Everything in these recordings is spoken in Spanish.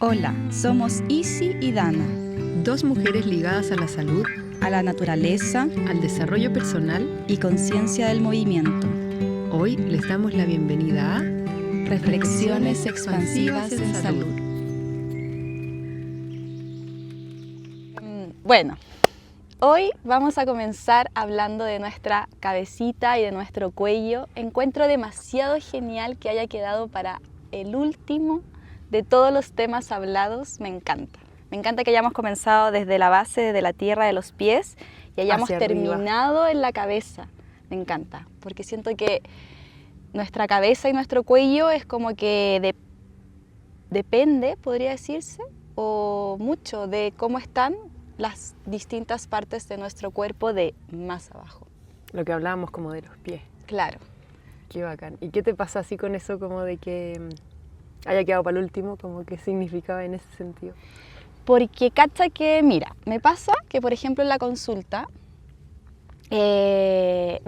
Hola, somos Isi y Dana, dos mujeres ligadas a la salud, a la naturaleza al desarrollo personal y conciencia del movimiento. Hoy les damos la bienvenida a Reflexiones expansivas en salud. Bueno, hoy vamos a comenzar hablando de nuestra cabecita y de nuestro cuello. Encuentro demasiado genial que haya quedado para el último de todos los temas hablados. Me encanta. Me encanta que hayamos comenzado desde la base, desde la tierra de los pies y hayamos terminado en la cabeza. Me encanta, porque siento que nuestra cabeza y nuestro cuello es como que depende, podría decirse, o mucho de cómo están las distintas partes de nuestro cuerpo de más abajo. Lo que hablábamos como de los pies. Claro. Qué bacán. ¿Y qué te pasa así con eso como de que haya quedado para el último? ¿Como qué significaba en ese sentido? Porque cacha que, mira, me pasa que por ejemplo en la consulta, hay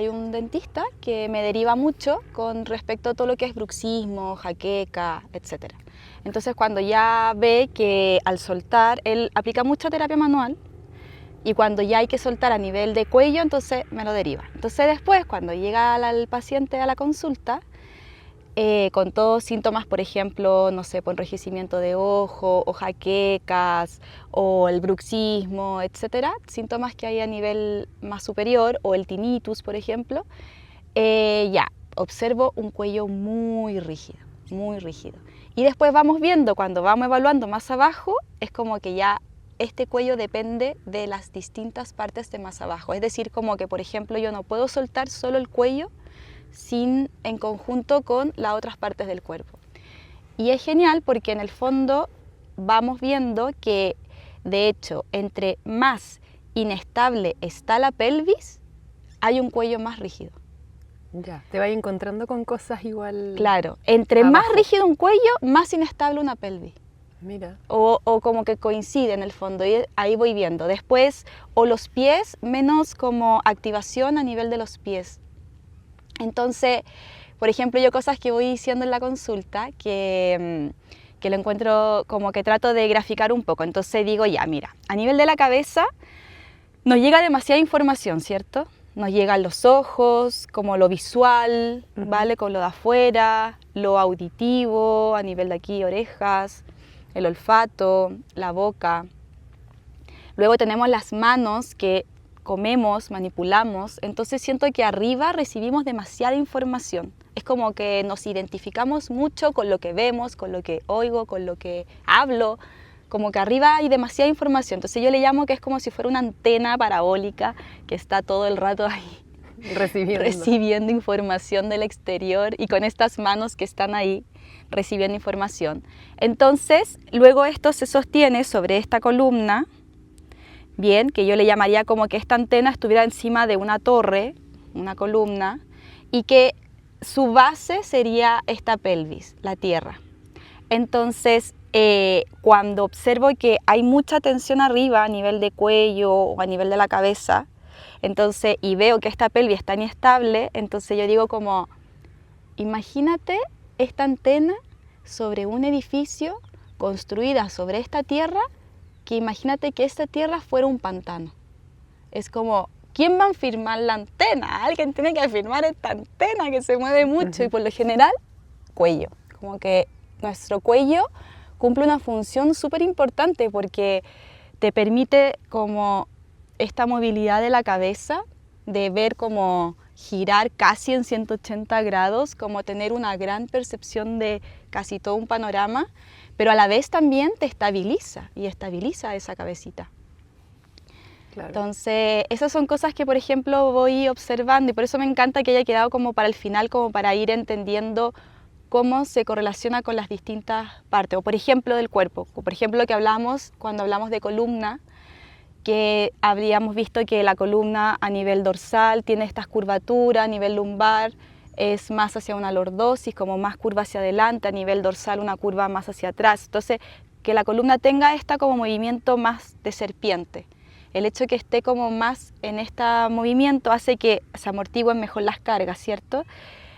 un dentista que me deriva mucho con respecto a todo lo que es bruxismo, jaqueca, etc. Entonces cuando ya ve que al soltar, él aplica mucha terapia manual y cuando ya hay que soltar a nivel de cuello, entonces me lo deriva. Entonces después, cuando llega el paciente a la consulta, con todos síntomas, por ejemplo, no sé, por enrojecimiento de ojo, o jaquecas, o el bruxismo, etcétera, síntomas que hay a nivel más superior, o el tinnitus, por ejemplo, observo un cuello muy rígido, muy rígido. Y después vamos viendo, cuando vamos evaluando más abajo, es como que ya este cuello depende de las distintas partes de más abajo. Es decir, como que, por ejemplo, yo no puedo soltar solo el cuello en conjunto con las otras partes del cuerpo. Y es genial porque en el fondo vamos viendo que, de hecho, entre más inestable está la pelvis, hay un cuello más rígido. Ya, te vas encontrando con cosas igual. Claro, entre abajo. Más rígido un cuello, más inestable una pelvis. Mira. O como que coincide en el fondo, y ahí voy viendo. Después, o los pies, menos como activación a nivel de los pies. Entonces, por ejemplo, yo cosas que voy diciendo en la consulta que lo encuentro como que trato de graficar un poco. Entonces digo, ya, mira, a nivel de la cabeza nos llega demasiada información, ¿cierto? Nos llegan los ojos, como lo visual, ¿vale? Con lo de afuera, lo auditivo, a nivel de aquí, orejas, el olfato, la boca. Luego tenemos las manos que comemos, manipulamos, entonces siento que arriba recibimos demasiada información. Es como que nos identificamos mucho con lo que vemos, con lo que oigo, con lo que hablo, como que arriba hay demasiada información. Entonces yo le llamo que es como si fuera una antena parabólica que está todo el rato ahí recibiendo información del exterior y con estas manos que están ahí recibiendo información. Entonces luego esto se sostiene sobre esta columna, bien, que yo le llamaría como que esta antena estuviera encima de una torre, una columna, y que su base sería esta pelvis, la tierra. Entonces, cuando observo que hay mucha tensión arriba a nivel de cuello o a nivel de la cabeza, entonces, y veo que esta pelvis está inestable, entonces yo digo como, imagínate esta antena sobre un edificio construida sobre esta tierra, que imagínate que esta tierra fuera un pantano. Es como, ¿quién va a firmar la antena? Alguien tiene que firmar esta antena que se mueve mucho y por lo general, cuello. Como que nuestro cuello cumple una función súper importante porque te permite como esta movilidad de la cabeza, de ver como girar casi en 180 grados, como tener una gran percepción de casi todo un panorama, pero a la vez también te estabiliza y estabiliza esa cabecita. Claro. Entonces, esas son cosas que, por ejemplo, voy observando y por eso me encanta que haya quedado como para el final, como para ir entendiendo cómo se correlaciona con las distintas partes, o por ejemplo del cuerpo, o por ejemplo que hablamos cuando hablamos de columna, que habríamos visto que la columna a nivel dorsal tiene estas curvaturas, a nivel lumbar es más hacia una lordosis, como más curva hacia adelante, a nivel dorsal una curva más hacia atrás. Entonces, que la columna tenga esta como movimiento más de serpiente. El hecho de que esté como más en este movimiento hace que se amortigüen mejor las cargas, ¿cierto?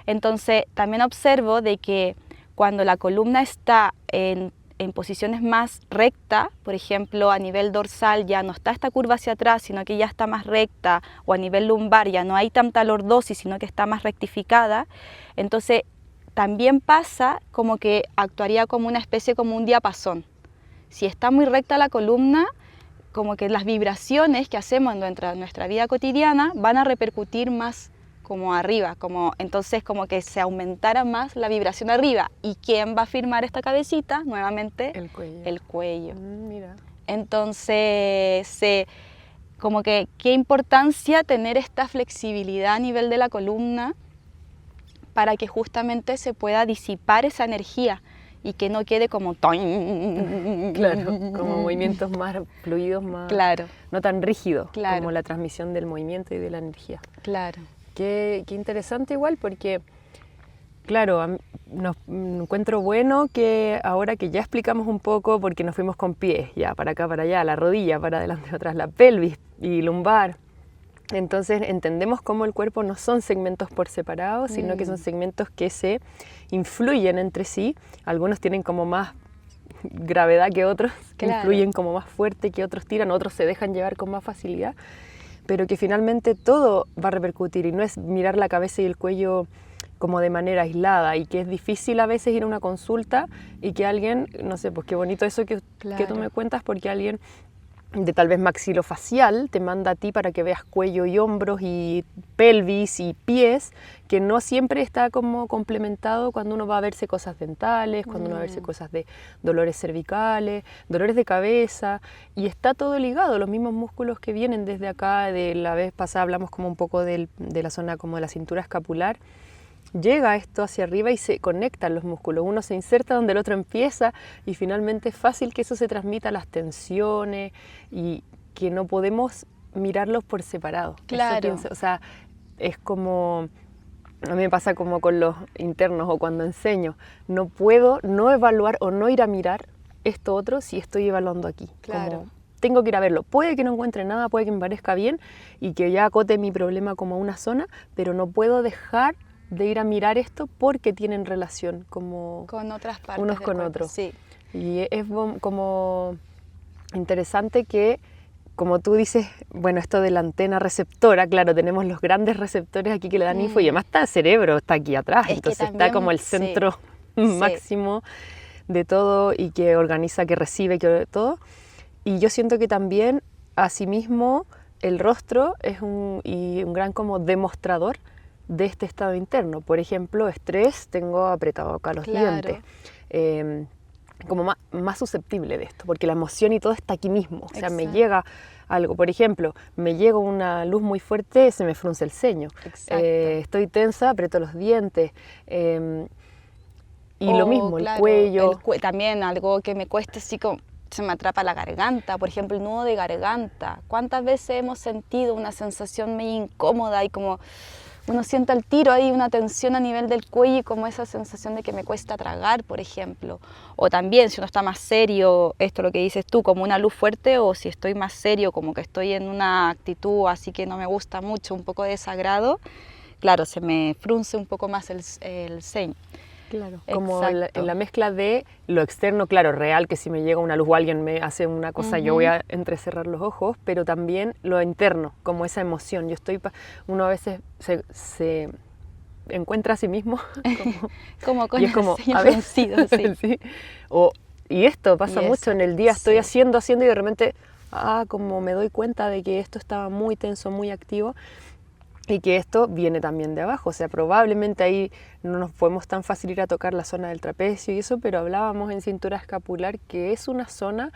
Entonces, también observo de que cuando la columna está en posiciones más recta, por ejemplo, a nivel dorsal ya no está esta curva hacia atrás, sino que ya está más recta, o a nivel lumbar ya no hay tanta lordosis, sino que está más rectificada, entonces también pasa como que actuaría como una especie, como un diapasón. Si está muy recta la columna, como que las vibraciones que hacemos en nuestra vida cotidiana van a repercutir más como arriba, entonces como que se aumentara más la vibración arriba. ¿Y quién va a firmar esta cabecita? Nuevamente El cuello. el cuello. Mira. Entonces, como que qué importancia tener esta flexibilidad a nivel de la columna para que justamente se pueda disipar esa energía y que no quede como toing. Claro, como movimientos más fluidos, más Claro, no tan rígidos, claro. como la transmisión del movimiento y de la energía. claro. Qué interesante igual, porque claro, nos encuentro bueno que ahora que ya explicamos un poco, porque nos fuimos con pies, ya para acá, para allá, la rodilla, para adelante, atrás, la pelvis y lumbar. Entonces entendemos cómo el cuerpo no son segmentos por separado, sino que son segmentos que se influyen entre sí. Algunos tienen como más gravedad que otros, Claro. influyen como más fuerte que otros tiran, otros se dejan llevar con más facilidad, pero que finalmente todo va a repercutir y no es mirar la cabeza y el cuello como de manera aislada, y que es difícil a veces ir a una consulta y que alguien, no sé, pues qué bonito eso que tú Claro. me cuentas, porque alguien de tal vez maxilofacial te manda a ti para que veas cuello y hombros y pelvis y pies, que no siempre está como complementado cuando uno va a verse cosas dentales, cuando uno va a verse cosas de dolores cervicales, dolores de cabeza, y está todo ligado, los mismos músculos que vienen desde acá. De la vez pasada hablamos como un poco de la zona como de la cintura escapular. Llega esto hacia arriba y se conectan los músculos, uno se inserta donde el otro empieza, y finalmente es fácil que eso se transmita a las tensiones, y que no podemos mirarlos por separado. Claro. O sea, es como, a mí me pasa como con los internos o cuando enseño, no puedo no evaluar o no ir a mirar esto otro si estoy evaluando aquí. Claro. Como, tengo que ir a verlo. Puede que no encuentre nada, puede que me parezca bien y que ya acote mi problema como una zona, pero no puedo dejar de ir a mirar esto porque tienen relación como Con otras partes unos del con cuerpo, otros. sí. Y es como interesante que, como tú dices, bueno, esto de la antena receptora, claro, tenemos los grandes receptores aquí que le dan info, y además está el cerebro, está aquí atrás, Es que entonces también, está como el sí, centro sí. máximo de todo, y que organiza, que recibe, que todo. Y yo siento que también, asimismo, el rostro es un gran como demostrador de este estado interno. Por ejemplo, estrés, tengo apretado acá los Claro. dientes. Como más susceptible de esto, porque la emoción y todo está aquí mismo. O sea, me Exacto. llega algo, por ejemplo, me llega una luz muy fuerte, se me frunce el ceño. Exacto. Estoy tensa, aprieto los dientes. Y lo mismo, claro, el cuello. También algo que me cuesta, así como se me atrapa la garganta, por ejemplo, el nudo de garganta. ¿Cuántas veces hemos sentido una sensación medio incómoda y como uno siente al tiro ahí una tensión a nivel del cuello, y como esa sensación de que me cuesta tragar, por ejemplo? O también, si uno está más serio, esto lo que dices tú, como una luz fuerte, o si estoy más serio, como que estoy en una actitud así que no me gusta mucho, un poco de desagrado, claro, se me frunce un poco más el ceño. Claro, como Exacto. la mezcla de lo externo, claro, real, que si me llega una luz o alguien me hace una cosa, yo voy a entrecerrar los ojos, pero también lo interno, como esa emoción. Uno a veces se encuentra a sí mismo Como con y es el como, ceño a ver, fruncido, sí. sí. Y esto pasa Y mucho eso, en el día, estoy sí. haciendo y de repente, como me doy cuenta de que esto estaba muy tenso, muy activo, y que esto viene también de abajo. O sea, probablemente ahí no nos podemos tan fácil ir a tocar la zona del trapecio y eso, pero hablábamos en cintura escapular que es una zona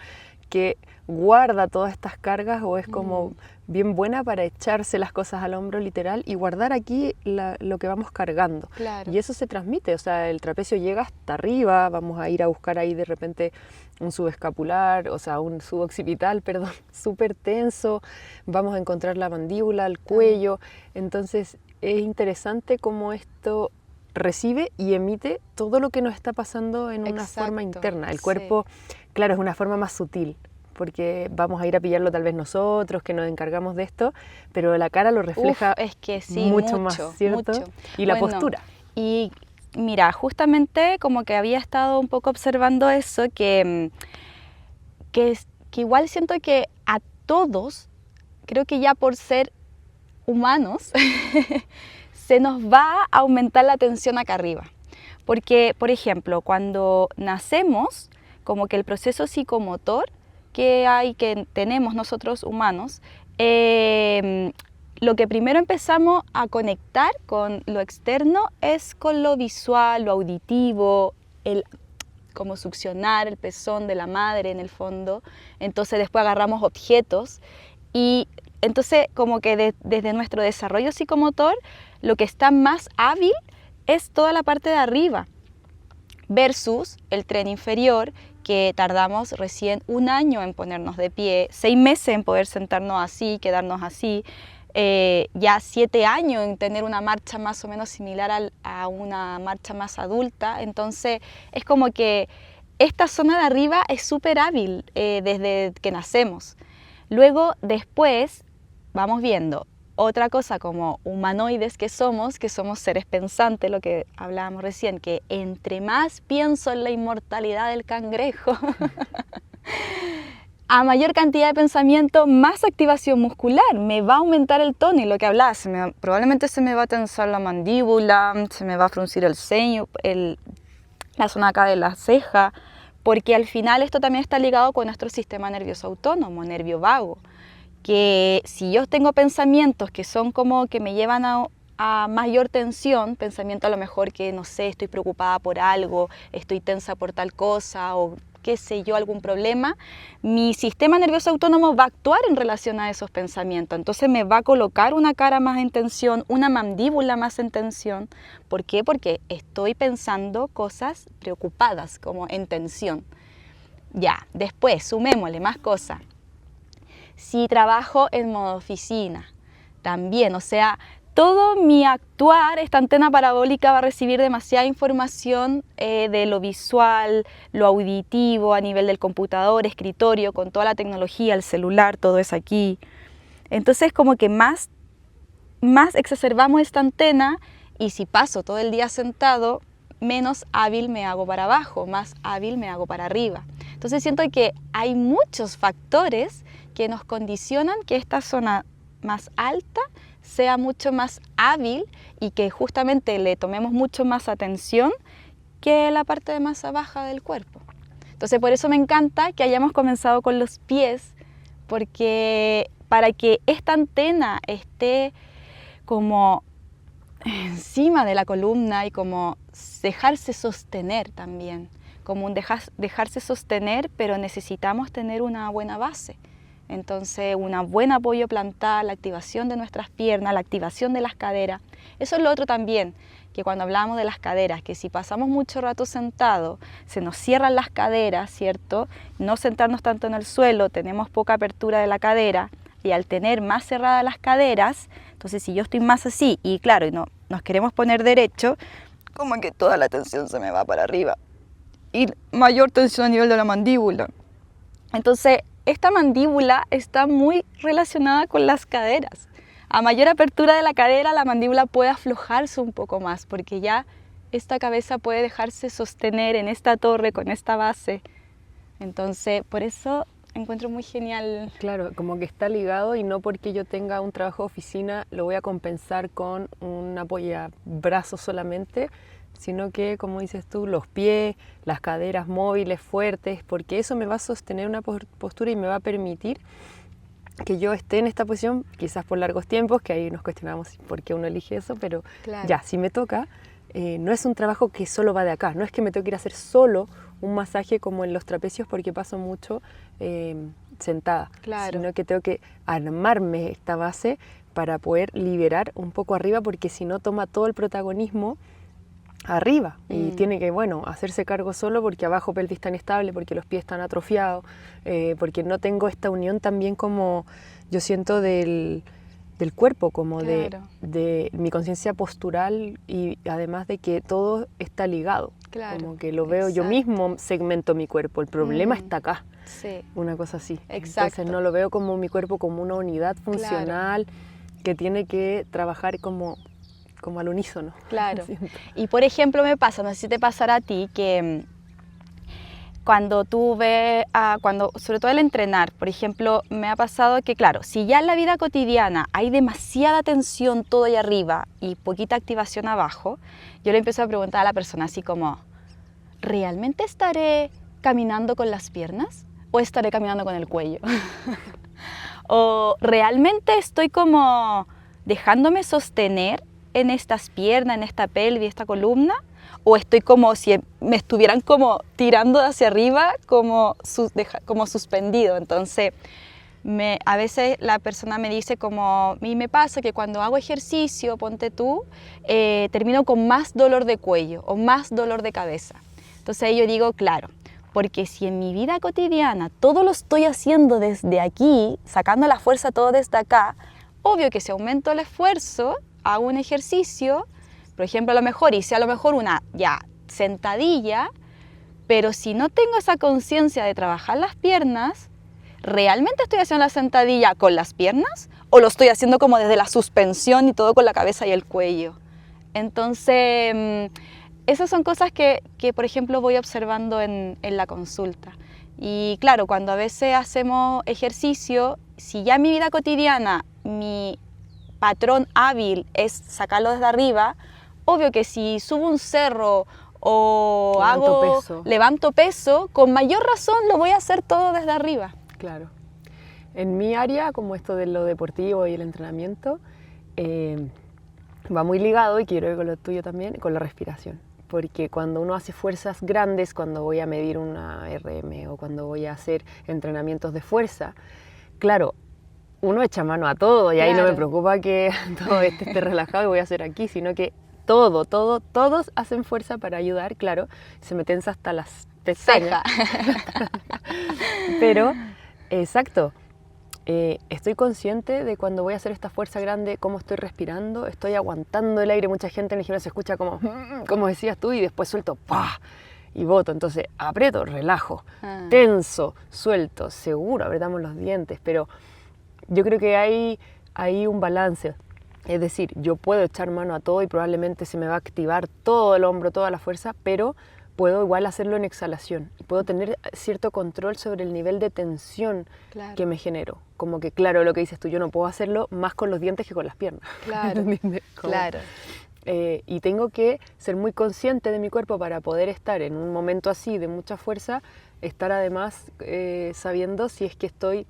que guarda todas estas cargas, o es como bien buena para echarse las cosas al hombro literal y guardar aquí lo que vamos cargando. Claro. Y eso se transmite, o sea, el trapecio llega hasta arriba, vamos a ir a buscar ahí de repente un subescapular, o sea, un suboccipital, perdón, súper tenso, vamos a encontrar la mandíbula, el cuello. Entonces es interesante cómo esto recibe y emite todo lo que nos está pasando en una forma interna. El cuerpo, claro, es una forma más sutil, porque vamos a ir a pillarlo tal vez nosotros, que nos encargamos de esto, pero la cara lo refleja Es que sí, mucho más, ¿cierto? mucho. Y la Bueno, postura. Y Mira, justamente como que había estado un poco observando eso, que igual siento que a todos, creo que ya por ser humanos, se nos va a aumentar la tensión acá arriba. Porque, por ejemplo, cuando nacemos, como que el proceso psicomotor que tenemos nosotros humanos, lo que primero empezamos a conectar con lo externo es con lo visual, lo auditivo, como succionar el pezón de la madre en el fondo. Entonces después agarramos objetos y entonces como que desde nuestro desarrollo psicomotor lo que está más hábil es toda la parte de arriba versus el tren inferior, que tardamos recién 1 año en ponernos de pie, 6 meses en poder sentarnos así, quedarnos así, ya 7 años en tener una marcha más o menos similar a una marcha más adulta. Entonces es como que esta zona de arriba es súper hábil desde que nacemos. Luego, después, vamos viendo otra cosa como humanoides que somos seres pensantes, lo que hablábamos recién, que entre más pienso en la inmortalidad del cangrejo, a mayor cantidad de pensamiento, más activación muscular, me va a aumentar el tono y lo que hablaba, probablemente se me va a tensar la mandíbula, se me va a fruncir el ceño, la zona acá de la ceja, porque al final esto también está ligado con nuestro sistema nervioso autónomo, nervio vago, que si yo tengo pensamientos que son como que me llevan a mayor tensión, pensamiento a lo mejor que, no sé, estoy preocupada por algo, estoy tensa por tal cosa o qué sé yo, algún problema, mi sistema nervioso autónomo va a actuar en relación a esos pensamientos. Entonces me va a colocar una cara más en tensión, una mandíbula más en tensión. ¿Por qué? Porque estoy pensando cosas preocupadas, como en tensión. Ya, después, sumémosle más cosas. Si trabajo en modo oficina, también, o sea, todo mi actuar, esta antena parabólica va a recibir demasiada información de lo visual, lo auditivo, a nivel del computador, escritorio, con toda la tecnología, el celular, todo es aquí. Entonces, como que más exacerbamos esta antena y si paso todo el día sentado, menos hábil me hago para abajo, más hábil me hago para arriba. Entonces siento que hay muchos factores que nos condicionan que esta zona más alta sea mucho más hábil y que justamente le tomemos mucho más atención que la parte más baja del cuerpo. Entonces por eso me encanta que hayamos comenzado con los pies, porque para que esta antena esté como encima de la columna y como dejarse sostener también, como un dejarse sostener, pero necesitamos tener una buena base. Entonces, un buen apoyo plantar, la activación de nuestras piernas, la activación de las caderas. Eso es lo otro también, que cuando hablamos de las caderas, que si pasamos mucho rato sentados, se nos cierran las caderas, ¿cierto? No sentarnos tanto en el suelo, tenemos poca apertura de la cadera, y al tener más cerradas las caderas, entonces si yo estoy más así, y claro, y no, nos queremos poner derecho, como que toda la tensión se me va para arriba, y mayor tensión a nivel de la mandíbula. Entonces, esta mandíbula está muy relacionada con las caderas. A mayor apertura de la cadera, la mandíbula puede aflojarse un poco más, porque ya esta cabeza puede dejarse sostener en esta torre, con esta base. Entonces, por eso encuentro muy genial. Claro, como que está ligado y no porque yo tenga un trabajo de oficina lo voy a compensar con un apoyabrazo solamente, sino que, como dices tú, los pies, las caderas móviles, fuertes, porque eso me va a sostener una postura y me va a permitir que yo esté en esta posición, quizás por largos tiempos, que ahí nos cuestionamos por qué uno elige eso, pero claro, ya, si me toca, no es un trabajo que solo va de acá, no es que me tengo que ir a hacer solo un masaje como en los trapecios porque paso mucho sentada, claro, sino que tengo que armarme esta base para poder liberar un poco arriba, porque si no toma todo el protagonismo arriba y tiene que, bueno, hacerse cargo solo porque abajo pelvis está inestable, porque los pies están atrofiados, porque no tengo esta unión también como yo siento del cuerpo, como claro, de mi conciencia postural, y además de que todo está ligado, claro, como que lo veo, exacto, yo mismo segmento mi cuerpo, el problema está acá, sí, una cosa así. Exacto. Entonces no lo veo como mi cuerpo como una unidad funcional, claro, que tiene que trabajar como como al unísono. Claro. Siento. Y por ejemplo me pasa, no sé si te pasará a ti, que cuando tú ves, sobre todo el entrenar, por ejemplo, me ha pasado que, claro, si ya en la vida cotidiana hay demasiada tensión todo ahí arriba y poquita activación abajo, yo le empiezo a preguntar a la persona así como, ¿realmente estaré caminando con las piernas o estaré caminando con el cuello? ¿O realmente estoy como dejándome sostener en estas piernas, en esta pelvis, esta columna? ¿O estoy como si me estuvieran como tirando hacia arriba, como suspendido? Entonces, a veces la persona me dice como, a mí me pasa que cuando hago ejercicio, ponte tú, termino con más dolor de cuello o más dolor de cabeza. Entonces ahí yo digo, claro, porque si en mi vida cotidiana todo lo estoy haciendo desde aquí, sacando la fuerza todo desde acá, obvio que si aumento el esfuerzo, hago un ejercicio, por ejemplo, a lo mejor hice una sentadilla, pero si no tengo esa conciencia de trabajar las piernas, ¿realmente estoy haciendo la sentadilla con las piernas? ¿O lo estoy haciendo como desde la suspensión y todo con la cabeza y el cuello? Entonces, esas son cosas que por ejemplo, voy observando en la consulta. Y claro, cuando a veces hacemos ejercicio, si ya en mi vida cotidiana mi patrón hábil es sacarlo desde arriba, obvio que si subo un cerro o levanto peso, con mayor razón lo voy a hacer todo desde arriba. Claro. En mi área, como esto de lo deportivo y el entrenamiento, va muy ligado, y quiero ir con lo tuyo también, con la respiración. Porque cuando uno hace fuerzas grandes, cuando voy a medir una RM o cuando voy a hacer entrenamientos de fuerza, claro, uno echa mano a todo y ahí no me preocupa que todo esté relajado y voy a hacer aquí, sino que todos hacen fuerza para ayudar, claro, se me tensa hasta las pestañas. Pero, exacto, estoy consciente de cuando voy a hacer esta fuerza grande, cómo estoy respirando, estoy aguantando el aire, mucha gente en el gimnasio escucha como decías tú, y después suelto, ¡pah! Y boto, entonces aprieto, relajo, tenso, suelto, seguro, apretamos los dientes, pero yo creo que hay un balance. Es decir, yo puedo echar mano a todo y probablemente se me va a activar todo el hombro, toda la fuerza, pero puedo igual hacerlo en exhalación y puedo tener cierto control sobre el nivel de tensión que me genero. Como que, claro, lo que dices tú, yo no puedo hacerlo más con los dientes que con las piernas. Claro, claro. Y tengo que ser muy consciente de mi cuerpo para poder estar en un momento así de mucha fuerza, estar además sabiendo si es que estoy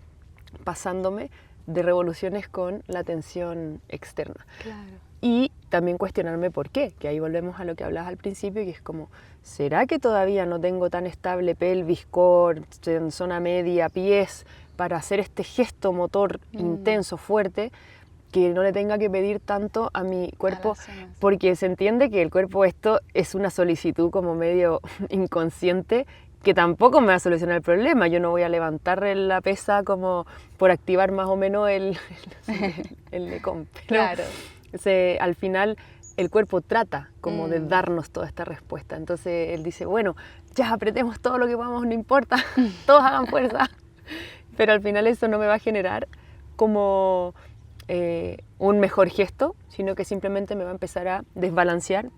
pasándome de revoluciones con la tensión externa. Claro. Y también cuestionarme por qué, que ahí volvemos a lo que hablabas al principio, que es como, ¿será que todavía no tengo tan estable pelvis, core, zona media, pies, para hacer este gesto motor intenso, fuerte, que no le tenga que pedir tanto a mi cuerpo? Porque se entiende que el cuerpo, esto es una solicitud como medio inconsciente, que tampoco me va a solucionar el problema. Yo no voy a levantar la pesa como por activar más o menos el lecón. Claro. Al final el cuerpo trata como de darnos toda esta respuesta. Entonces él dice, bueno, ya apretemos todo lo que podamos, no importa, todos hagan fuerza. Pero al final eso no me va a generar como un mejor gesto, sino que simplemente me va a empezar a desbalancear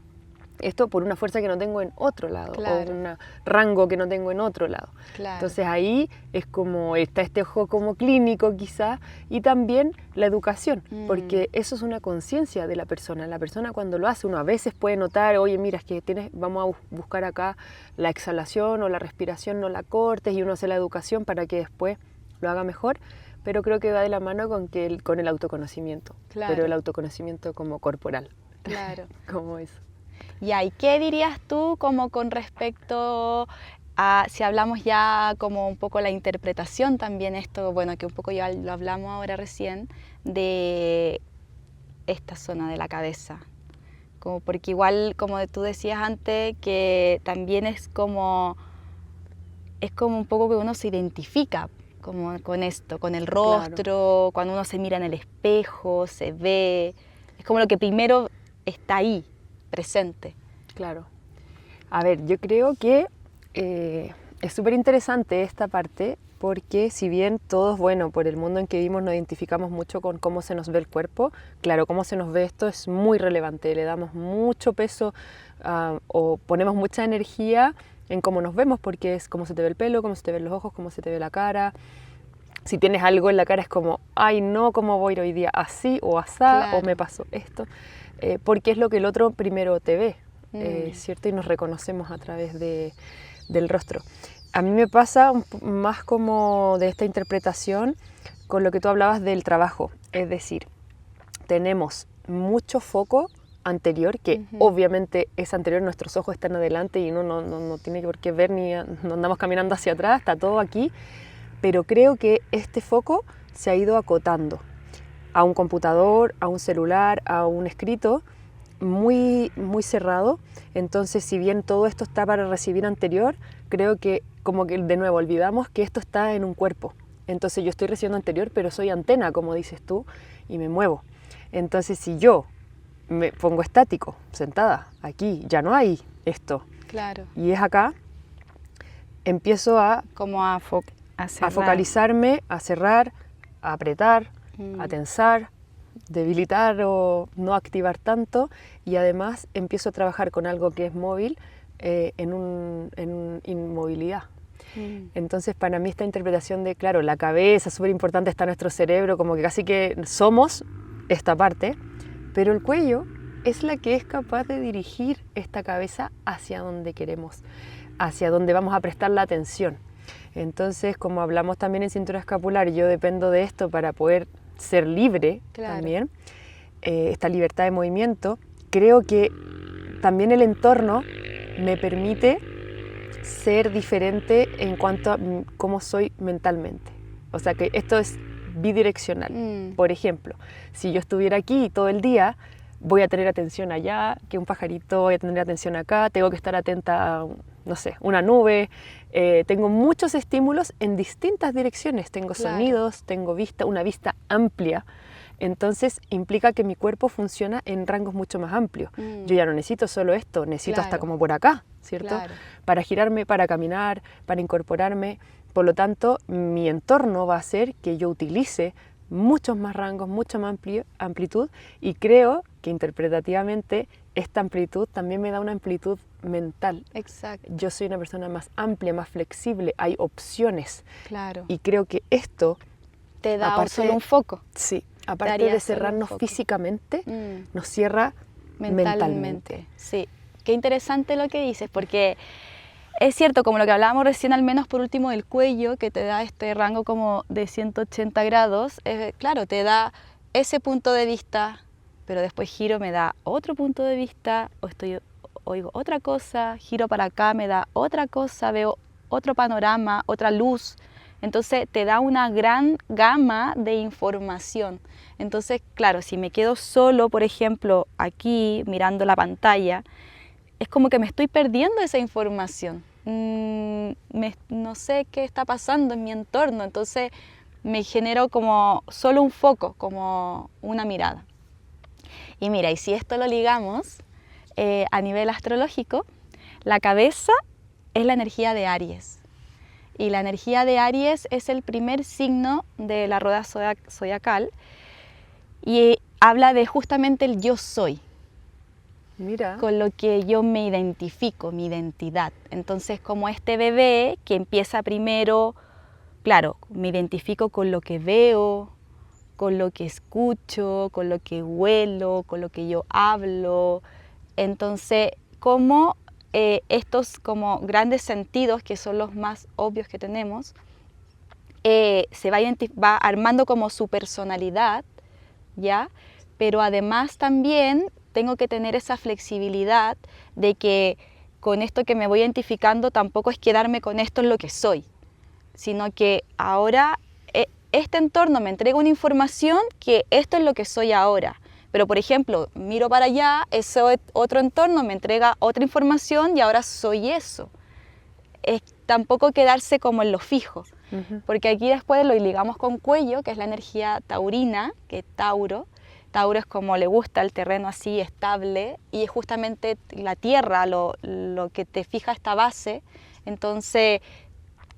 esto por una fuerza que no tengo en otro lado, o un rango que no tengo en otro lado. Claro. Entonces ahí es como está este ojo como clínico quizá, y también la educación, porque eso es una conciencia de la persona. La persona cuando lo hace, uno a veces puede notar, oye, mira, es que vamos a buscar acá la exhalación o la respiración, no la cortes, y uno hace la educación para que después lo haga mejor. Pero creo que va de la mano con el autoconocimiento, pero el autoconocimiento como corporal. Claro. Como eso. Ya, ¿y qué dirías tú como con respecto a, si hablamos ya como un poco la interpretación también, esto, bueno, que un poco ya lo hablamos ahora recién, de esta zona de la cabeza? Como porque igual, como tú decías antes, que también es como un poco que uno se identifica como con esto, con el rostro, cuando uno se mira en el espejo, se ve, es como lo que primero está ahí, presente. Claro. A ver, yo creo que es súper interesante esta parte porque si bien todos, bueno, por el mundo en que vivimos nos identificamos mucho con cómo se nos ve el cuerpo, claro, cómo se nos ve esto es muy relevante, le damos mucho peso o ponemos mucha energía en cómo nos vemos, porque es cómo se te ve el pelo, cómo se te ven los ojos, cómo se te ve la cara. Si tienes algo en la cara es como, ay no, ¿cómo voy a ir hoy día así o asá, Claro. o me pasó esto? Porque es lo que el otro primero te ve, ¿cierto? Y nos reconocemos a través del rostro. A mí me pasa más como de esta interpretación con lo que tú hablabas del trabajo, es decir, tenemos mucho foco anterior, que obviamente es anterior, nuestros ojos están adelante y uno no tiene por qué ver ni no andamos caminando hacia atrás, está todo aquí, pero creo que este foco se ha ido acotando a un computador, a un celular, a un escrito muy, muy cerrado. Entonces, si bien todo esto está para recibir anterior, creo que como que de nuevo olvidamos que esto está en un cuerpo. Entonces yo estoy recibiendo anterior, pero soy antena, como dices tú, y me muevo. Entonces, si yo me pongo estático, sentada, aquí, ya no hay esto, Claro. y es acá, empiezo a Como a cerrar. focalizarme, a cerrar, a apretar, a tensar, debilitar o no activar tanto, y además empiezo a trabajar con algo que es móvil en inmovilidad. Entonces para mí esta interpretación de, claro, la cabeza, súper importante, está nuestro cerebro, como que casi que somos esta parte, pero el cuello es la que es capaz de dirigir esta cabeza hacia donde queremos, hacia donde vamos a prestar la atención. Entonces, como hablamos también en cintura escapular, yo dependo de esto para poder ser libre. Claro. También, esta libertad de movimiento. Creo que también el entorno me permite ser diferente en cuanto a cómo soy mentalmente. O sea que esto es bidireccional. Por ejemplo, si yo estuviera aquí todo el día, voy a tener atención allá, que un pajarito, voy a tener atención acá, tengo que estar atenta a, no sé, una nube. Tengo muchos estímulos en distintas direcciones, tengo sonidos, tengo una vista amplia. Entonces implica que mi cuerpo funciona en rangos mucho más amplios. Yo ya no necesito solo esto, necesito hasta como por acá, ¿cierto? Para girarme, para caminar, para incorporarme. Por lo tanto, mi entorno va a hacer que yo utilice muchos más rangos, mucha más amplitud, y creo que interpretativamente esta amplitud también me da una amplitud mental. Exacto. Yo soy una persona más amplia, más flexible, hay opciones. Claro. Y creo que esto te da solo un foco. Sí, aparte de cerrarnos físicamente, nos cierra mentalmente. Sí, qué interesante lo que dices, porque es cierto, como lo que hablábamos recién, al menos por último del cuello, que te da este rango como de 180 grados, claro, te da ese punto de vista, pero después giro, me da otro punto de vista, oigo otra cosa, giro para acá, me da otra cosa, veo otro panorama, otra luz. Entonces te da una gran gama de información. Entonces, claro, si me quedo solo, por ejemplo, aquí mirando la pantalla, es como que me estoy perdiendo esa información. No sé qué está pasando en mi entorno, entonces me genero como solo un foco, como una mirada. Y mira, y si esto lo ligamos a nivel astrológico, la cabeza es la energía de Aries. Y la energía de Aries es el primer signo de la rueda zodiacal y habla de justamente el yo soy. Mira. Con lo que yo me identifico, mi identidad. Entonces, como este bebé que empieza primero, claro, me identifico con lo que veo, con lo que escucho, con lo que huelo, con lo que yo hablo. Entonces, como estos como grandes sentidos, que son los más obvios que tenemos, se va armando como su personalidad, ¿ya? Pero además también tengo que tener esa flexibilidad de que con esto que me voy identificando tampoco es quedarme con esto es lo que soy, sino que ahora este entorno me entrega una información que esto es lo que soy ahora. Pero, por ejemplo, miro para allá, ese otro entorno me entrega otra información y ahora soy eso. Es tampoco quedarse como en lo fijo, porque aquí después lo ligamos con cuello, que es la energía taurina, que es Tauro. Tauro es como le gusta el terreno así estable y es justamente la tierra lo que te fija esta base. Entonces,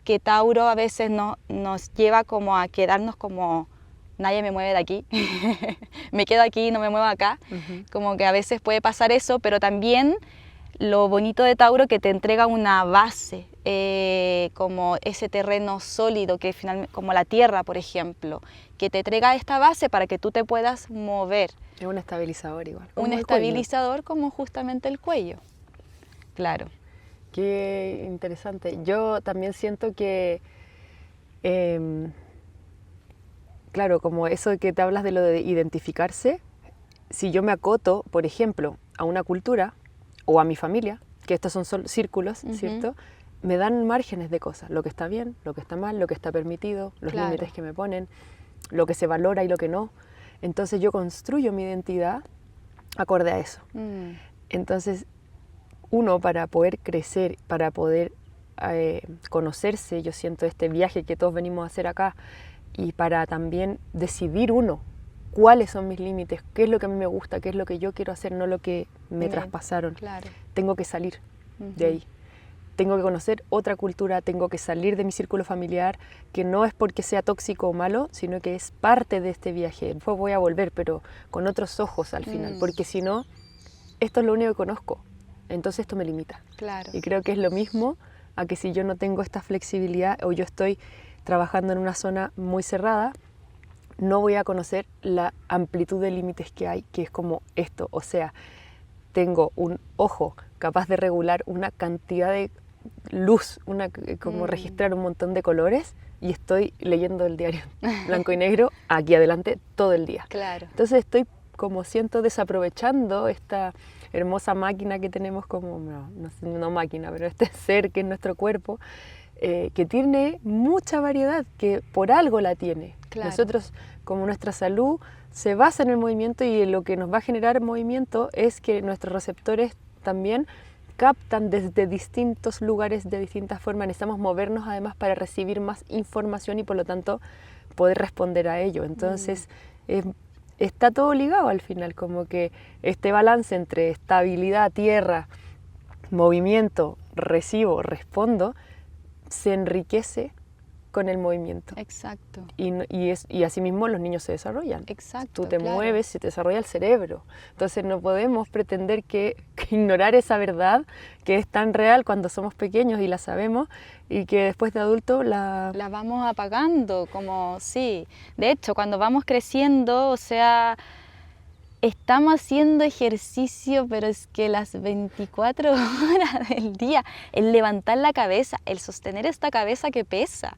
que Tauro a veces nos lleva como a quedarnos como nadie me mueve de aquí, me quedo aquí, no me muevo acá, como que a veces puede pasar eso, pero también lo bonito de Tauro que te entrega una base, como ese terreno sólido, que finalmente, como la tierra, por ejemplo, que te entrega esta base para que tú te puedas mover. Es un estabilizador igual. Un estabilizador como justamente el cuello. Claro. Qué interesante. Yo también siento que, claro, como eso de que te hablas de lo de identificarse, si yo me acoto, por ejemplo, a una cultura o a mi familia, que estos son círculos, ¿cierto? Me dan márgenes de cosas, lo que está bien, lo que está mal, lo que está permitido, los límites que me ponen, lo que se valora y lo que no. Entonces yo construyo mi identidad acorde a eso. Entonces, uno para poder crecer, para poder conocerse, yo siento este viaje que todos venimos a hacer acá, y para también decidir uno cuáles son mis límites, qué es lo que a mí me gusta, qué es lo que yo quiero hacer, no lo que me traspasaron. Claro. Tengo que salir de ahí. Tengo que conocer otra cultura, tengo que salir de mi círculo familiar, que no es porque sea tóxico o malo, sino que es parte de este viaje. Después voy a volver, pero con otros ojos al final, porque si no, esto es lo único que conozco, entonces esto me limita. Claro. Y creo que es lo mismo a que si yo no tengo esta flexibilidad o yo estoy trabajando en una zona muy cerrada, no voy a conocer la amplitud de límites que hay, que es como esto. O sea, tengo un ojo capaz de regular una cantidad de luz, como registrar un montón de colores, y estoy leyendo el diario blanco y negro aquí adelante todo el día. Claro. Entonces estoy, como siento, desaprovechando esta hermosa máquina que tenemos como, no máquina, pero este ser que es nuestro cuerpo, que tiene mucha variedad, que por algo la tiene. Claro. Nosotros, como nuestra salud se basa en el movimiento, y lo que nos va a generar movimiento es que nuestros receptores también captan desde distintos lugares, de distintas formas. Necesitamos movernos además para recibir más información y por lo tanto poder responder a ello. Entonces está todo ligado al final, como que este balance entre estabilidad, tierra, movimiento, recibo, respondo, se enriquece con el movimiento. Exacto. Y asimismo los niños se desarrollan. Exacto. Tú te mueves, se te desarrolla el cerebro. Entonces no podemos pretender que ignorar esa verdad que es tan real cuando somos pequeños y la sabemos, y que después de adulto la vamos apagando, como sí. De hecho, cuando vamos creciendo, o sea, estamos haciendo ejercicio, pero es que las 24 horas del día, el levantar la cabeza, el sostener esta cabeza que pesa,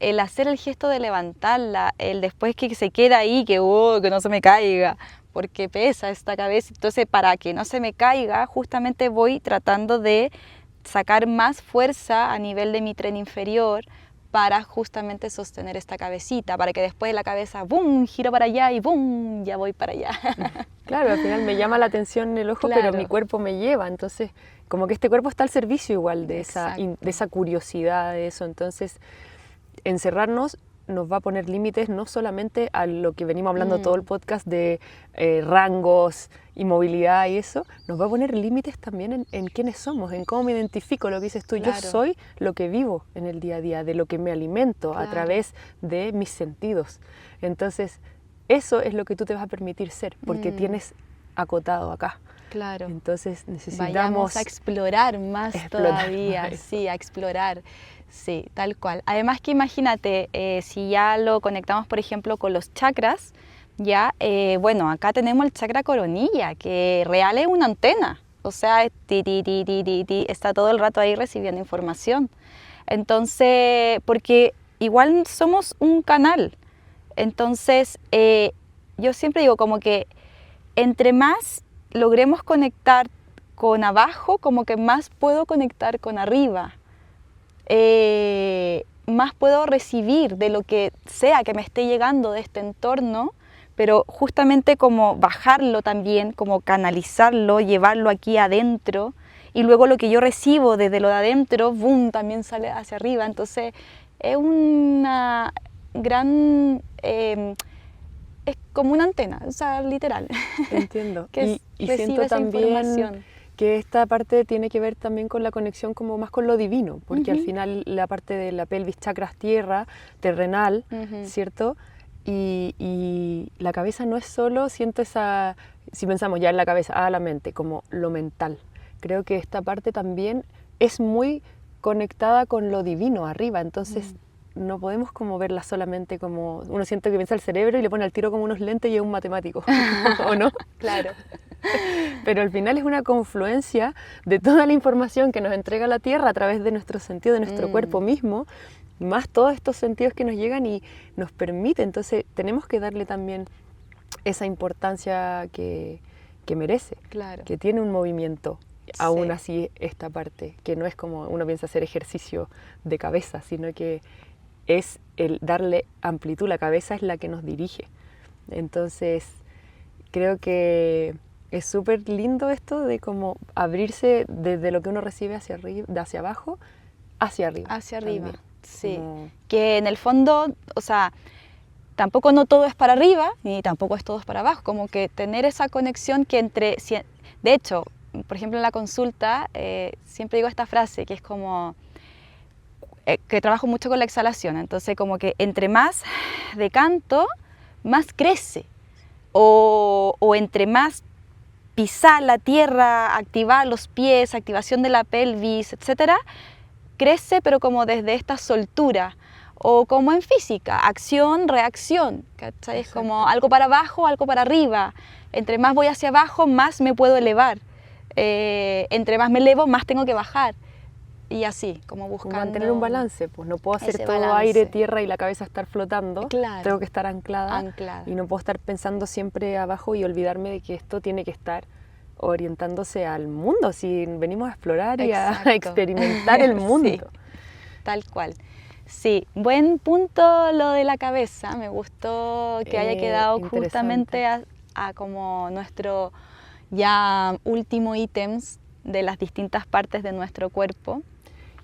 el hacer el gesto de levantarla, el después que se queda ahí, que no se me caiga, porque pesa esta cabeza. Entonces, para que no se me caiga, justamente voy tratando de sacar más fuerza a nivel de mi tren inferior para justamente sostener esta cabecita, para que después de la cabeza, ¡bum!, giro para allá y ¡bum!, ya voy para allá. Claro, al final me llama la atención el ojo, claro. Pero mi cuerpo me lleva, entonces como que este cuerpo está al servicio igual de esa curiosidad, de eso. Entonces encerrarnos nos va a poner límites no solamente a lo que venimos hablando todo el podcast de rangos y movilidad y eso, nos va a poner límites también en quiénes somos, en cómo me identifico, lo que dices tú. Claro. Yo soy lo que vivo en el día a día, de lo que me alimento a través de mis sentidos. Entonces, eso es lo que tú te vas a permitir ser, porque tienes acotado acá. Claro. Entonces necesitamos... Vayamos a explorar más todavía, más. Sí, a explorar. Sí, tal cual. Además que imagínate, si ya lo conectamos, por ejemplo, con los chakras, ya, bueno, acá tenemos el chakra coronilla, que real es una antena. O sea, está todo el rato ahí recibiendo información. Entonces, porque igual somos un canal. Entonces, yo siempre digo como que entre más logremos conectar con abajo, como que más puedo conectar con arriba. Más puedo recibir de lo que sea que me esté llegando de este entorno, pero justamente como bajarlo también, como canalizarlo, llevarlo aquí adentro, y luego lo que yo recibo desde lo de adentro, boom, también sale hacia arriba. Entonces es una gran... es como una antena, o sea, literal. Entiendo. que y recibe siento esa también información. que esta parte tiene que ver también con la conexión como más con lo divino, porque al final la parte de la pelvis, chakras, tierra, terrenal, ¿cierto? Y la cabeza no es solo, siento esa, si pensamos ya en la cabeza, la mente, como lo mental. Creo que esta parte también es muy conectada con lo divino arriba, entonces no podemos como verla solamente como, uno siente que piensa el cerebro y le pone al tiro como unos lentes y es un matemático, ¿o no? Claro. Pero al final es una confluencia de toda la información que nos entrega la Tierra a través de nuestro sentido, de nuestro cuerpo mismo, más todos estos sentidos que nos llegan y nos permite. Entonces tenemos que darle también esa importancia que merece, Claro. que tiene un movimiento. Aún así esta parte, que no es como uno piensa hacer ejercicio de cabeza, sino que es el darle amplitud. La cabeza es la que nos dirige. Entonces creo que es súper lindo esto de como abrirse desde lo que uno recibe hacia arriba, de hacia abajo, hacia arriba. Hacia arriba, también. sí. Como... Que en el fondo, o sea, tampoco no todo es para arriba, ni tampoco es todo es para abajo. Como que tener esa conexión que entre... De hecho, por ejemplo, en la consulta, siempre digo esta frase, que es como... que trabajo mucho con la exhalación. Entonces, como que entre más decanto, más crece. O entre más pisar la tierra, activar los pies, activación de la pelvis, etcétera, crece, pero como desde esta soltura, o como en física, acción, reacción, ¿cachai? Es como algo para abajo, algo para arriba. Entre más voy hacia abajo, más me puedo elevar. Entre más me elevo, más tengo que bajar. Y así, como buscando... mantener un balance, pues no puedo hacer todo balance. aire, tierra y la cabeza estar flotando, Claro. tengo que estar anclada y no puedo estar pensando siempre abajo y olvidarme de que esto tiene que estar orientándose al mundo, si venimos a explorar y a experimentar el mundo. Sí, tal cual. Sí, buen punto lo de la cabeza, me gustó que haya quedado justamente a como nuestro ya último ítems de las distintas partes de nuestro cuerpo.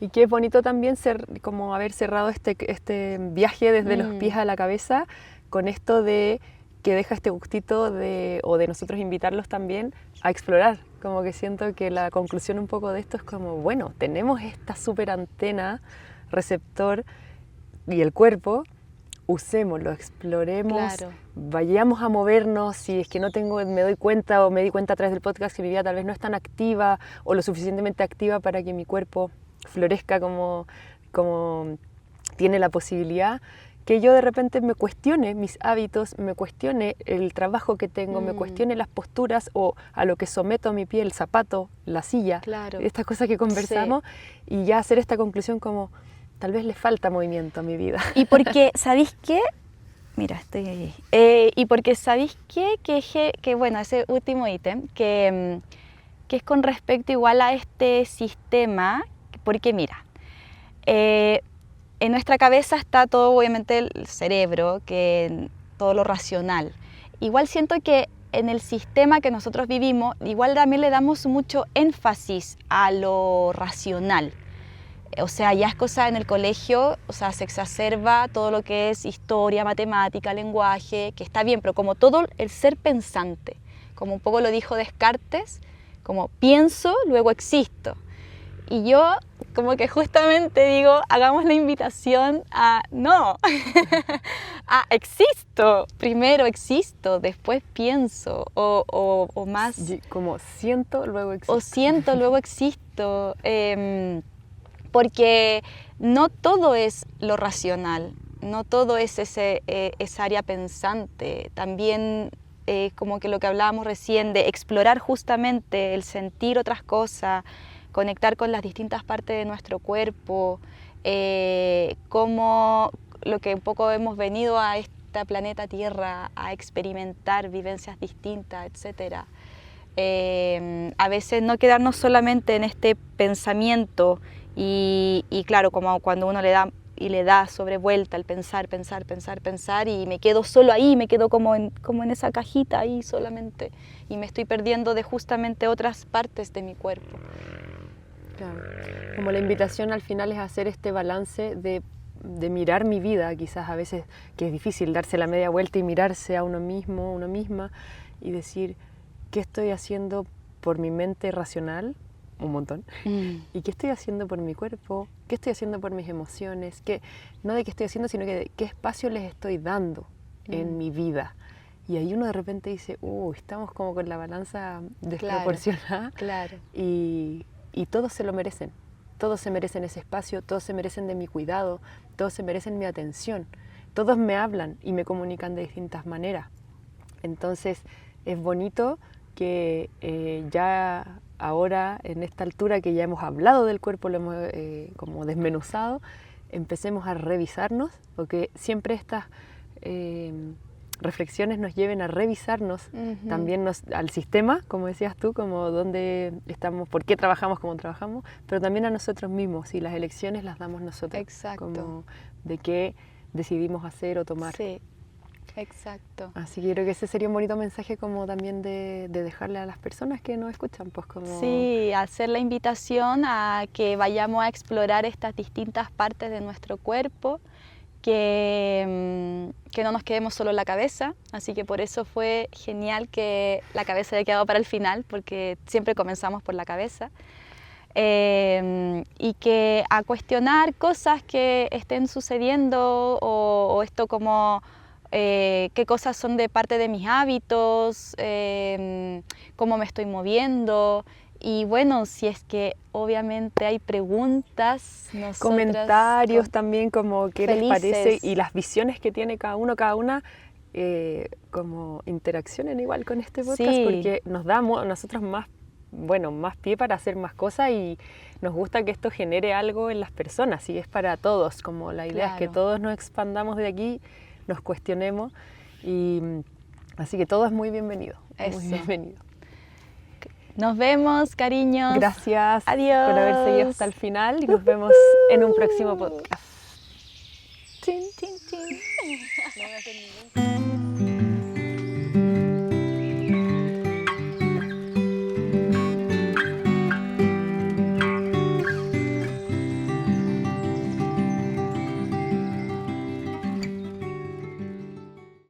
Y qué bonito también como haber cerrado este viaje desde los pies a la cabeza con esto de que deja este gustito o de nosotros invitarlos también a explorar. Como que siento que la conclusión un poco de esto es como, bueno, tenemos esta súper antena, receptor y el cuerpo, usémoslo, exploremos, vayamos a movernos. Si es que me doy cuenta o me di cuenta a través del podcast que mi vida tal vez no es tan activa o lo suficientemente activa para que mi cuerpo florezca como tiene la posibilidad, que yo de repente me cuestione mis hábitos, me cuestione el trabajo que tengo, me cuestione las posturas o a lo que someto a mi pie, el zapato, la silla, estas cosas que conversamos, y ya hacer esta conclusión como, tal vez le falta movimiento a mi vida. Y porque, ¿sabéis qué? Mira, estoy ahí. Y porque, ¿sabéis qué? Que bueno, ese último ítem, que es con respecto igual a este sistema, porque mira, en nuestra cabeza está todo, obviamente, el cerebro, todo lo racional. Igual siento que en el sistema que nosotros vivimos, igual también le damos mucho énfasis a lo racional. O sea, ya es cosa en el colegio, o sea, se exacerba todo lo que es historia, matemática, lenguaje, que está bien, pero como todo el ser pensante, como un poco lo dijo Descartes, como pienso, luego existo. Y yo como que justamente digo, hagamos la invitación a no, a existo, primero existo, después pienso, o más... Como siento, luego existo. O siento, luego existo, porque no todo es lo racional, no todo es esa área pensante, también como que lo que hablábamos recién de explorar justamente el sentir otras cosas, conectar con las distintas partes de nuestro cuerpo, como lo que un poco hemos venido a este planeta Tierra a experimentar vivencias distintas, etc. A veces no quedarnos solamente en este pensamiento y claro, como cuando uno le da sobrevuelta el pensar y me quedo solo ahí, me quedo como en esa cajita ahí solamente y me estoy perdiendo de justamente otras partes de mi cuerpo. Claro. Como la invitación al final es hacer este balance de mirar mi vida, quizás a veces que es difícil darse la media vuelta y mirarse a uno mismo, una misma y decir, ¿qué estoy haciendo por mi mente racional, un montón. ¿Y qué estoy haciendo por mi cuerpo? ¿Qué estoy haciendo por mis emociones? No de qué estoy haciendo, sino que de qué espacio les estoy dando en mi vida. Y ahí uno de repente dice, estamos como con la balanza desproporcionada. Claro. Y todos se lo merecen. Todos se merecen ese espacio, todos se merecen de mi cuidado, todos se merecen mi atención. Todos me hablan y me comunican de distintas maneras. Entonces es bonito que ya ahora, en esta altura que ya hemos hablado del cuerpo, lo hemos como desmenuzado, empecemos a revisarnos, porque siempre estas reflexiones nos lleven a revisarnos también al sistema, como decías tú, como dónde estamos, por qué trabajamos como trabajamos, pero también a nosotros mismos, y las elecciones las damos nosotros. Exacto. Como de qué decidimos hacer o tomar. Sí, exacto. Así que creo que ese sería un bonito mensaje como también de dejarle a las personas que nos escuchan, pues como... Sí, hacer la invitación a que vayamos a explorar estas distintas partes de nuestro cuerpo, que no nos quedemos solo en la cabeza, así que por eso fue genial que la cabeza haya quedado para el final, porque siempre comenzamos por la cabeza, y que a cuestionar cosas que estén sucediendo o esto como qué cosas son de parte de mis hábitos, cómo me estoy moviendo. Y bueno, si es que obviamente hay preguntas, comentarios también, como qué les parece y las visiones que tiene cada una, como interaccionen igual con este podcast, porque nos da a nosotros más pie para hacer más cosas, y nos gusta que esto genere algo en las personas, y es para todos, como la idea es que todos nos expandamos de aquí, nos cuestionemos, y así que todo es muy bienvenido. Muy bienvenido. Nos vemos, cariños. Gracias. Adiós. Por haber seguido hasta el final, y nos vemos en un próximo podcast. Chin, chin, chin. No voy a hacer ningún...